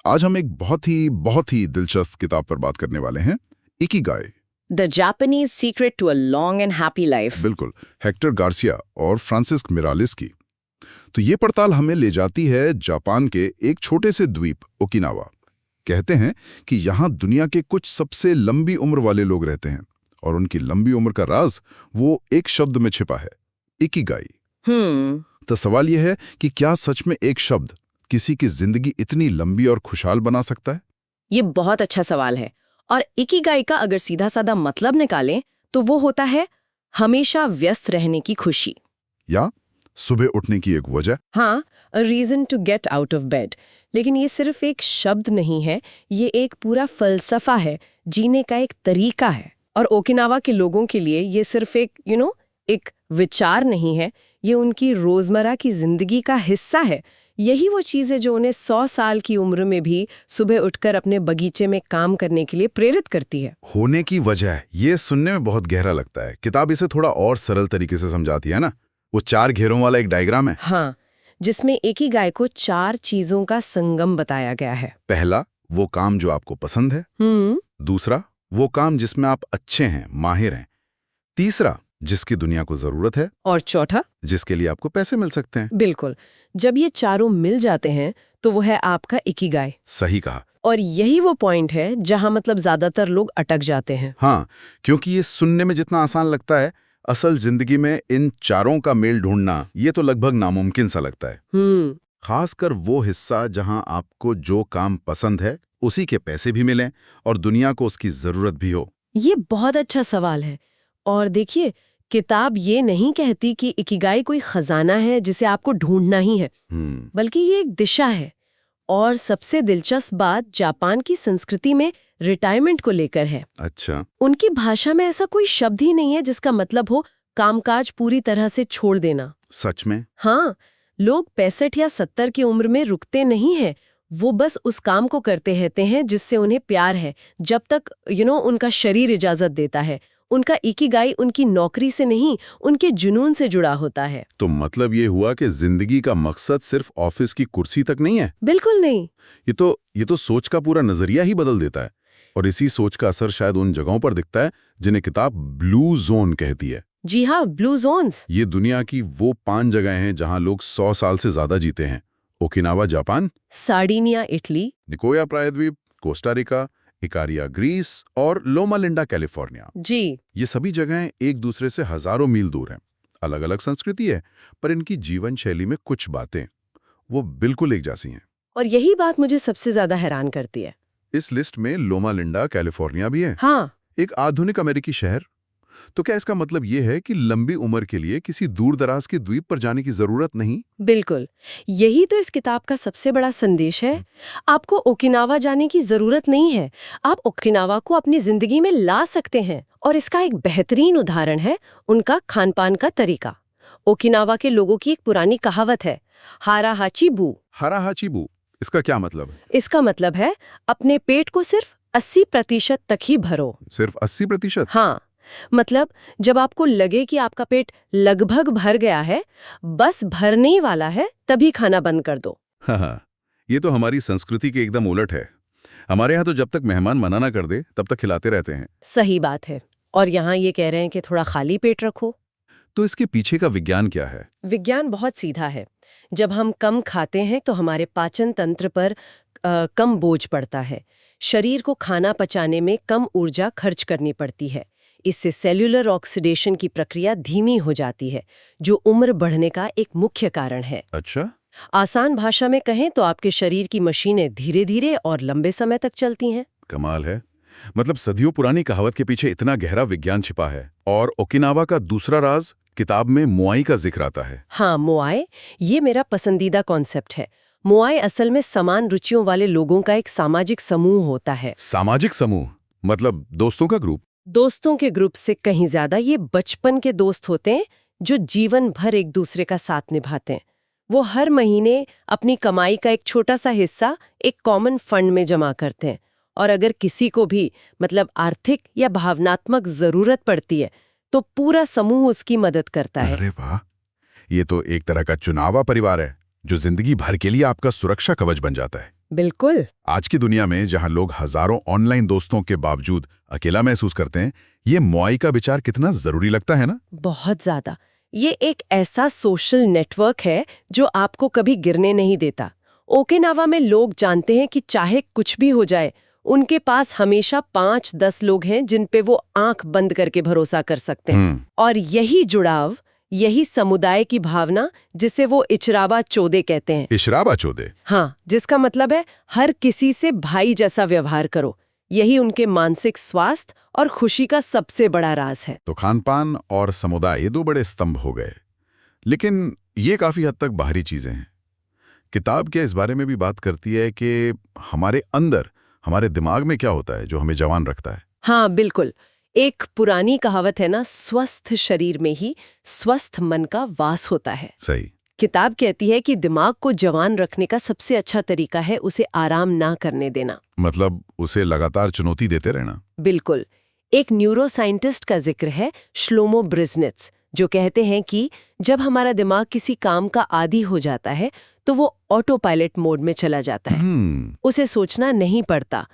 आज हम एक बहुत ही दिलचस्प किताब पर बात करने वाले हैं, Ikigai. The Japanese Secret to a Long and Happy Life। बिल्कुल, हेक्टर गार्सिया और फ्रांसिस्क मिरालिस की। तो ये पड़ताल हमें ले जाती है जापान के एक छोटे से द्वीप ओकिनावा। कहते हैं कि यहाँ दुनिया के कुछ सबसे लंबी उम्र वाले लोग रहते हैं और उनकी लंबी उम्र का राज वो एक शब्द में छिपा है, इकिगाई। तो सवाल यह है कि क्या सच में एक शब्द किसी की जिंदगी इतनी लंबी और खुशहाल बना सकता है? ये बहुत अच्छा सवाल है। और इकिगाई का अगर सीधा साधा मतलब निकालें तो वो होता है हमेशा व्यस्त रहने की खुशी, या सुबह उठने की एक वजह। हाँ, a reason to get out of bed। लेकिन ये सिर्फ एक शब्द नहीं है, ये एक पूरा फलसफा है, जीने का एक तरीका है। और ओकिनावा के लोगों के लिए ये सिर्फ एक एक विचार नहीं है, ये उनकी रोजमर्रा की जिंदगी का हिस्सा है। यही वो चीज है जो उन्हें 100 साल की उम्र में भी सुबह उठकर अपने बगीचे में काम करने के लिए प्रेरित करती है। होने की वजह, ये सुनने में बहुत गहरा लगता है। किताब इसे थोड़ा और सरल तरीके से समझाती है ना। वो 4 घेरों वाला एक डायग्राम है। हाँ, जिसमें इकिगाई को 4 चीजों का संगम बताया गया है। पहला, वो काम जो आपको पसंद है। दूसरा, वो काम जिसमें आप अच्छे हैं, माहिर हैं। तीसरा, जिसकी दुनिया को जरूरत है। और चौथा, जिसके लिए आपको पैसे मिल सकते हैं। बिल्कुल। जब ये चारों मिल जाते हैं तो वो है आपका इकिगाई। सही कहा। और यही वो पॉइंट है जहां मतलब ज्यादातर लोग अटक जाते हैं। हाँ, क्योंकि ये सुनने में जितना आसान लगता है, असल जिंदगी में इन चारों का मेल ढूंढना ये तो लगभग नामुमकिन सा लगता है। खासकर वो हिस्सा जहां आपको जो काम पसंद है उसी के पैसे भी मिलें और दुनिया को उसकी जरूरत भी हो। ये बहुत अच्छा सवाल है। और देखिए, किताब ये नहीं कहती कि इकिगाई कोई खजाना है जिसे आपको ढूंढना ही है, बल्कि ये एक दिशा है। और सबसे दिलचस्प बात जापान की संस्कृति में रिटायरमेंट को लेकर है। अच्छा। उनकी भाषा में ऐसा कोई शब्द ही नहीं है जिसका मतलब हो कामकाज पूरी तरह से छोड़ देना। सच में? हाँ, लोग 65 या 70 की उम्र में रुकते नहीं हैं। वो बस उस काम को करते रहते हैं जिससे उन्हें प्यार है, जब तक उनका शरीर इजाजत देता है। उनका इकिगाई उनकी नौकरी से नहीं, उनके जुनून से जुड़ा होता है। तो मतलब ये हुआ कि जिंदगी का मकसद सिर्फ ऑफिस की कुर्सी तक नहीं है? बिल्कुल नहीं। ये तो सोच का पूरा नजरिया ही बदल देता है। और इसी सोच का असर शायद उन जगहों पर दिखता है जिन्हें किताब ब्लू जोन कहती है। जी हाँ, ब्लू जोन्स। ये दुनिया की वो 5 जगहें हैं जहां लोग 100 साल से ज्यादा जीते हैं। Okinawa Japan, Sardinia Italy, Nicoya प्रायद्वीप कोस्टा रिका, इकारिया ग्रीस और लोमा लिंडा कैलिफोर्निया। जी, ये सभी जगहें एक दूसरे से हजारों मील दूर हैं। अलग अलग संस्कृति है, पर इनकी जीवन शैली में कुछ बातें वो बिल्कुल एक जैसी हैं। और यही बात मुझे सबसे ज्यादा हैरान करती है। इस लिस्ट में लोमा लिंडा कैलिफोर्निया भी है। हाँ, एक आधुनिक अमेरिकी शहर। तो क्या इसका मतलब ये है कि लंबी उम्र के लिए किसी दूर दराज के द्वीप पर जाने की जरूरत नहीं? बिल्कुल। यही तो इस किताब का सबसे बड़ा संदेश है। आपको ओकिनावा जाने की जरूरत नहीं है। आप ओकिनावा को अपनी जिंदगी में ला सकते हैं। और इसका एक बेहतरीन उदाहरण है उनका खान-पान का तरीका। ओकिनावा के लोगों की एक पुरानी कहावत है, हारा हाची बू। हारा हाची बू, इसका क्या मतलब है? इसका मतलब है अपने पेट को सिर्फ 80% तक ही भरो। सिर्फ 80%? हाँ, मतलब जब आपको लगे कि आपका पेट लगभग भर गया है, बस भरने ही वाला है, तभी खाना बंद कर दो। हाँ, ये तो हमारी संस्कृति के एकदम उलट है। हमारे यहाँ तो जब तक मेहमान मना ना कर दे तब तक खिलाते रहते हैं। सही बात है। और यहाँ ये कह रहे हैं कि थोड़ा खाली पेट रखो। तो इसके पीछे का विज्ञान क्या है? विज्ञान बहुत सीधा है। जब हम कम खाते हैं तो हमारे पाचन तंत्र पर कम बोझ पड़ता है। शरीर को खाना पचाने में कम ऊर्जा खर्च करनी पड़ती है। इससे सेल्यूलर ऑक्सीडेशन की प्रक्रिया धीमी हो जाती है, जो उम्र बढ़ने का एक मुख्य कारण है। अच्छा। आसान भाषा में कहें तो आपके शरीर की मशीनें धीरे धीरे और लंबे समय तक चलती हैं। कमाल है। मतलब सदियों पुरानी कहावत के पीछे इतना गहरा विज्ञान छिपा है। और ओकिनावा का दूसरा राज किताब में मोआई का जिक्र आता है। हाँ, मोआई, ये मेरा पसंदीदा कॉन्सेप्ट है। मोआई असल में समान रुचियों वाले लोगों का एक सामाजिक समूह होता है। सामाजिक समूह मतलब दोस्तों का ग्रुप? दोस्तों के ग्रुप से कहीं ज्यादा ये बचपन के दोस्त होते हैं जो जीवन भर एक दूसरे का साथ निभाते हैं। वो हर महीने अपनी कमाई का एक छोटा सा हिस्सा एक कॉमन फंड में जमा करते हैं। और अगर किसी को भी मतलब आर्थिक या भावनात्मक जरूरत पड़ती है तो पूरा समूह उसकी मदद करता है। अरे वाह, ये तो एक तरह का चुनावा परिवार है जो जिंदगी भर के लिए आपका सुरक्षा कवच बन जाता है। बिल्कुल। आज की दुनिया में जहां लोग हजारों ऑनलाइन दोस्तों के बावजूद अकेला महसूस करते हैं, ये मुआई का विचार कितना जरूरी लगता है ना। बहुत ज्यादा। ये एक ऐसा सोशल नेटवर्क है जो आपको कभी गिरने नहीं देता। ओकिनावा में लोग जानते हैं कि चाहे कुछ भी हो जाए, उनके पास हमेशा 5-10 लोग हैं जिन पे वो आंख बंद करके भरोसा कर सकते हैं। और यही जुड़ाव, यही समुदाय की भावना, जिसे वो इचराबा चौदे कहते हैं। इशराबा चौदे। हाँ, जिसका मतलब है हर किसी से भाई जैसा व्यवहार करो। यही उनके मानसिक स्वास्थ्य और खुशी का सबसे बड़ा राज है। तो खानपान और समुदाय, ये दो बड़े स्तंभ हो गए, लेकिन ये काफी हद तक बाहरी चीजें हैं। किताब क्या इस बारे में भी बात करती है कि हमारे अंदर, हमारे दिमाग में क्या होता है जो हमें जवान रखता है? हाँ, बिल्कुल। एक पुरानी कहावत है ना, स्वस्थ शरीर में ही स्वस्थ मन का वास होता है। सही। किताब कहती है कि दिमाग को जवान रखने का सबसे अच्छा तरीका है उसे आराम ना करने देना। मतलब उसे लगातार चुनौती देते रहना। बिल्कुल। एक न्यूरोसाइंटिस्ट का जिक्र है, श्लोमो ब्रिजनिट्स, जो कहते हैं कि जब हमारा दिमाग किसी काम का आदी हो जाता है तो वो ऑटो पायलट मोड में चला जाता है। उसे सोचना नहीं पड़ता।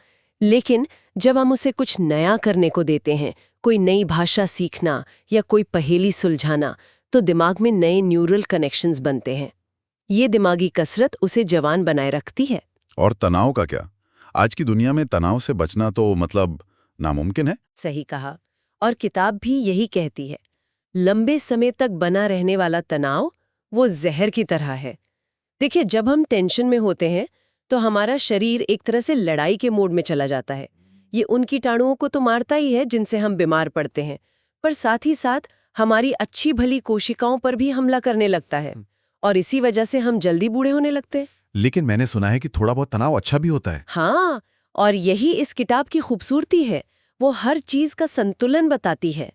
लेकिन जब हम उसे कुछ नया करने को देते हैं, कोई नई भाषा सीखना या कोई पहेली सुलझाना, तो दिमाग में नए न्यूरल कनेक्शंस बनते हैं। ये दिमागी कसरत उसे जवान बनाए रखती है। और तनाव का क्या? आज की दुनिया में तनाव से बचना तो मतलब नामुमकिन है। सही कहा। और किताब भी यही कहती है, लंबे समय तक बना रहने वाला तनाव वो जहर की तरह है। देखिए, जब हम टेंशन में होते हैं तो हमारा शरीर एक तरह से लड़ाई के मोड में चला जाता है। ये उन कीटाणुओं को तो मारता ही है जिनसे हम बीमार पड़ते हैं, पर साथ ही साथ हमारी अच्छी भली कोशिकाओं पर भी हमला करने लगता है, और इसी वजह से हम जल्दी बूढ़े होने लगते हैं। लेकिन मैंने सुना है कि थोड़ा बहुत तनाव अच्छा भी होता है। हाँ, और यही इस किताब की खूबसूरती है। वो हर चीज का संतुलन बताती है।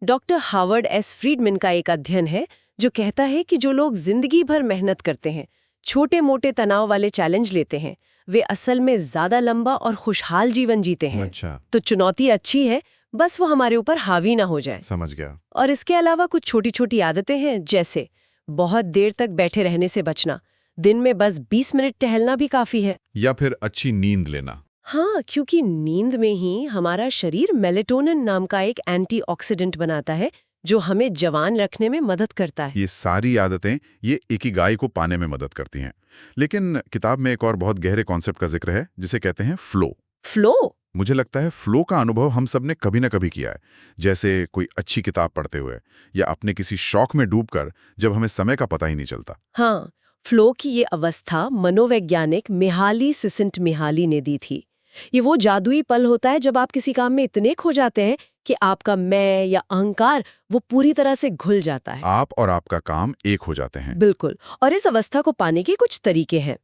डॉक्टर हावर्ड एस फ्रीडमैन का एक अध्ययन है जो कहता है कि जो लोग जिंदगी भर मेहनत करते हैं, छोटे मोटे तनाव वाले चैलेंज लेते हैं, वे असल में ज्यादा लंबा और खुशहाल जीवन जीते हैं। अच्छा। तो चुनौती अच्छी है, बस वो हमारे ऊपर हावी ना हो जाए। समझ गया। और इसके अलावा कुछ छोटी छोटी आदतें हैं, जैसे बहुत देर तक बैठे रहने से बचना। दिन में बस 20 मिनट टहलना भी काफी है। या फिर अच्छी नींद लेना। हाँ, क्योंकि नींद में ही हमारा शरीर मेलेटोनिन नाम का एक एंटीऑक्सीडेंट बनाता है जो हमें जवान रखने में मदद करता है। ये सारी आदतें ये इकिगाई को पाने में मदद करती हैं। लेकिन किताब में एक और बहुत गहरे कॉन्सेप्ट का जिक्र है जिसे कहते हैं फ्लो। फ्लो? मुझे लगता है फ्लो का अनुभव हम सब ने कभी न कभी किया है, जैसे कोई अच्छी किताब पढ़ते हुए या अपने किसी शौक में डूबकर, जब हमें समय का पता ही नहीं चलता। हाँ, फ्लो की ये अवस्था मनोवैज्ञानिक मिहाली सिसिंट-मिहाली ने दी थी। ये वो जादुई पल होता है जब आप किसी काम में इतने खो जाते हैं कि आपका मैं या अहंकार वो पूरी तरह से घुल जाता है। आप और आपका काम एक हो जाते हैं। बिल्कुल। और इस अवस्था को पाने के कुछ तरीके हैं।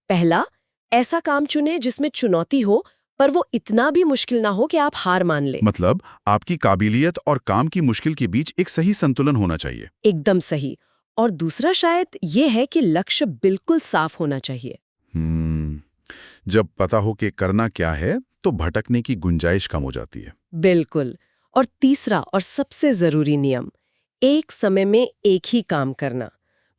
पहला, ऐसा काम चुने जिसमें चुनौती हो, पर वो इतना भी मुश्किल ना हो कि आप हार मान ले। मतलब आपकी काबिलियत और काम की मुश्किल के बीच एक सही संतुलन होना चाहिए। एकदम सही। और दूसरा शायद ये है कि लक्ष्य बिल्कुल साफ होना चाहिए। जब पता हो कि करना क्या है तो भटकने की गुंजाइश कम हो जाती है। बिल्कुल। और तीसरा और सबसे जरूरी नियम, एक समय में एक ही काम करना।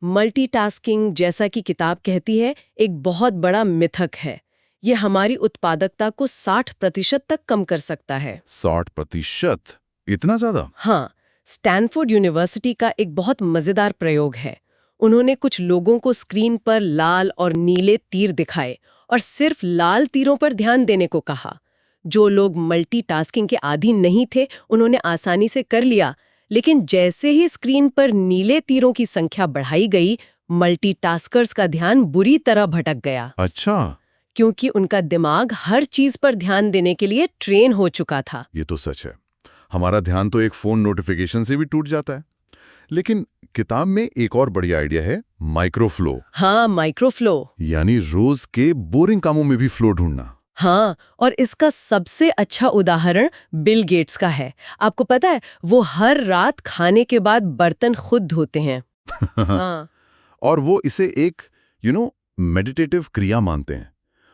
मल्टीटास्किंग, जैसा कि किताब कहती है, एक बहुत बड़ा मिथक है। ये हमारी उत्पादकता को 60% तक कम कर सकता है। 60%? इतना ज्यादा? हाँ, स्टैनफोर्ड यूनिवर्सिटी का एक बहुत मजेदार प्रयोग है। उन्होंने कुछ लोगों को स्क्रीन पर लाल और नीले तीर दिखाए और सिर्फ लाल तीरों पर ध्यान देने को कहा। जो लोग मल्टीटास्किंग के आदी नहीं थे, उन्होंने आसानी से कर लिया, लेकिन जैसे ही स्क्रीन पर नीले तीरों की संख्या बढ़ाई गई, मल्टीटास्कर्स का ध्यान बुरी तरह भटक गया। अच्छा। क्योंकि उनका दिमाग हर चीज पर ध्यान देने के लिए ट्रेन हो चुका था। ये तो सच है। हमारा ध्यान तो एक फोन नोटिफिकेशन से भी टूट जाता है। लेकिन किताब में एक और बढ़िया आइडिया है, माइक्रोफ्लो। हाँ, माइक्रोफ्लो। यानी रोज के बोरिंग कामों में भी फ्लो ढूंढना। हाँ, और इसका सबसे अच्छा उदाहरण बिल गेट्स का है। आपको पता है, वो हर रात खाने के बाद बर्तन खुद धोते हैं। हाँ। और वो इसे एक मेडिटेटिव क्रिया मानते हैं।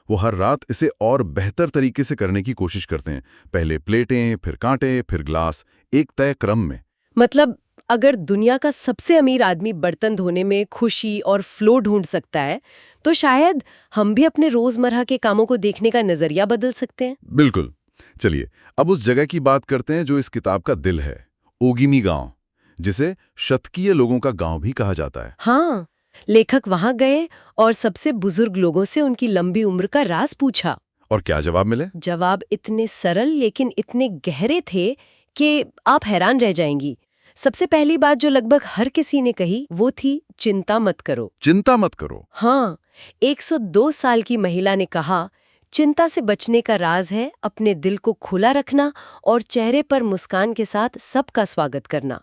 वो हर रात इसे और बेहतर तरीके से करने की कोशिश करते हैं। पहले प्लेटें, फिर कांटे, फिर ग्लास, एक तय क्रम में। मतलब अगर दुनिया का सबसे अमीर आदमी बर्तन धोने में खुशी और फ्लो ढूंढ सकता है, तो शायद हम भी अपने रोजमर्रा के कामों को देखने का नजरिया बदल सकते हैं। बिल्कुल। चलिए, अब उस जगह की बात करते हैं जो इस किताब का दिल है, ओगिमी गांव, जिसे शतकीय लोगों का गांव भी कहा जाता है। हाँ, लेखक वहां गए और सबसे बुजुर्ग लोगों से उनकी लंबी उम्र का राज पूछा। और क्या जवाब मिले? जवाब इतने सरल लेकिन इतने गहरे थे कि आप हैरान रह जाएंगी। सबसे पहली बात जो लगभग हर किसी ने कही वो थी, चिंता मत करो। चिंता मत करो। हाँ, 102 साल की महिला ने कहा, चिंता से बचने का राज है अपने दिल को खुला रखना और चेहरे पर मुस्कान के साथ सबका स्वागत करना।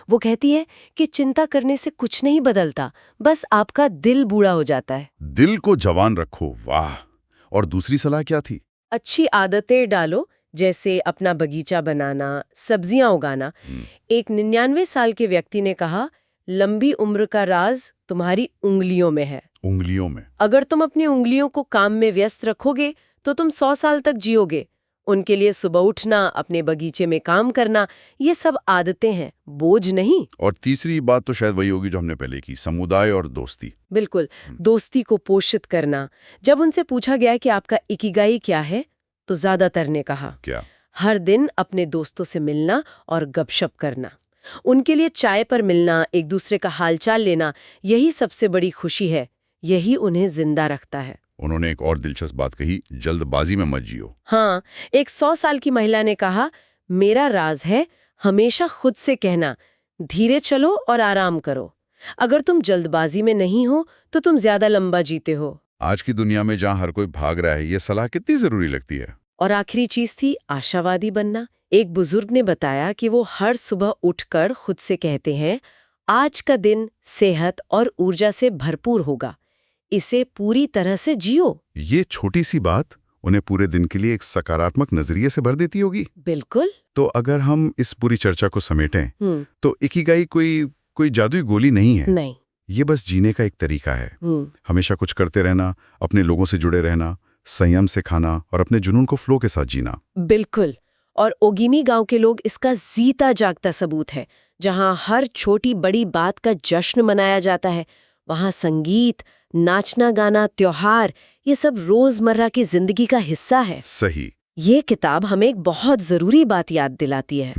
वो कहती है कि चिंता करने से कुछ नहीं बदलता, बस आपका दिल बूढ़ा हो जाता है। दिल को जवान रखो, वाह। और दूसरी सलाह क्या थी? अच्छी आदतें डालो, जैसे अपना बगीचा बनाना, सब्जियां उगाना। एक 99 साल के व्यक्ति ने कहा, लंबी उम्र का राज तुम्हारी उंगलियों में है। उंगलियों में? अगर तुम अपनी उंगलियों को काम में व्यस्त रखोगे तो तुम 100 साल तक जियोगे। उनके लिए सुबह उठना, अपने बगीचे में काम करना, ये सब आदतें हैं, बोझ नहीं। और तीसरी बात तो शायद वही होगी जो हमने पहले की, समुदाय और दोस्ती। बिल्कुल, दोस्ती को पोषित करना। जब उनसे पूछा गया कि आपका इकिगाई क्या है, तो ज्यादातर ने कहा, क्या? हर दिन अपने दोस्तों से मिलना और गपशप करना। उनके लिए चाय पर मिलना, एक दूसरे का हालचाल लेना, यही सबसे बड़ी खुशी है। यही उन्हें जिंदा रखता है। उन्होंने एक और दिलचस्प बात कही, जल्दबाजी में मत जियो। हाँ, एक 100 साल की महिला ने कहा, मेरा राज है हमेशा खुद से कहना, धीरे चलो और आराम करो। अगर तुम जल्दबाजी में नहीं हो तो तुम ज्यादा लंबा जीते हो। आज की दुनिया में जहां हर कोई भाग रहा है, ये सलाह कितनी जरूरी लगती है। और आखिरी चीज थी आशावादी बनना। एक बुजुर्ग ने बताया कि वो हर सुबह उठकर खुद से कहते हैं, आज का दिन सेहत और ऊर्जा से भरपूर होगा, इसे पूरी तरह से जियो। ये छोटी सी बात उन्हें पूरे दिन के लिए एक सकारात्मक नजरिए से भर देती होगी। बिल्कुल। तो अगर हम इस पूरी चर्चा को समेटें तो इकिगाई कोई जादुई गोली नहीं है। नहीं। ये बस जीने का एक तरीका है। हमेशा कुछ करते रहना, अपने लोगों से जुड़े रहना, संयम से खाना और अपने जुनून को फ्लो के साथ जीना। बिल्कुल। और ओगिमी गांव के लोग इसका जीता जागता सबूत है। जहां हर छोटी बड़ी बात का जश्न मनाया जाता है, वहां संगीत, नाचना गाना, त्योहार, ये सब रोजमर्रा की जिंदगी का हिस्सा है। सही। ये किताब हमें एक बहुत जरूरी बात याद दिलाती है।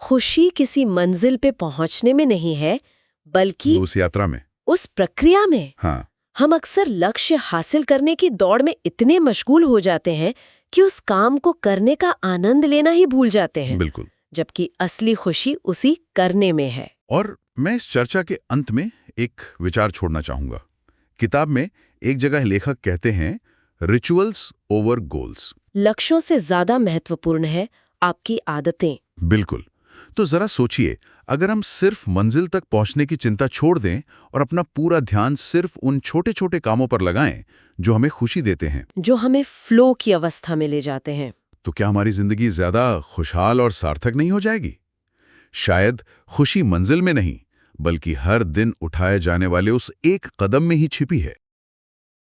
खुशी किसी मंजिल पे पहुंचने में नहीं है, बल्कि उस यात्रा में, उस प्रक्रिया में। हाँ। हम अक्सर लक्ष्य हासिल करने की दौड़ में इतने मशगूल हो जाते हैं कि उस काम को करने का आनंद लेना ही भूल जाते हैं। बिल्कुल। जबकि असली खुशी उसी करने में है। और मैं इस चर्चा के अंत में एक विचार छोड़ना चाहूंगा। किताब में एक जगह लेखक कहते हैं, रिचुअल्स ओवर गोल्स। लक्ष्यों से ज्यादा महत्वपूर्ण है आपकी आदतें। बिल्कुल। तो जरा सोचिए, अगर हम सिर्फ मंजिल तक पहुंचने की चिंता छोड़ दें और अपना पूरा ध्यान सिर्फ उन छोटे छोटे कामों पर लगाएं जो हमें खुशी देते हैं, जो हमें फ्लो की अवस्था में ले जाते हैं, तो क्या हमारी जिंदगी ज्यादा खुशहाल और सार्थक नहीं हो जाएगी? शायद खुशी मंजिल में नहीं, बल्कि हर दिन उठाए जाने वाले उस एक कदम में ही छिपी है।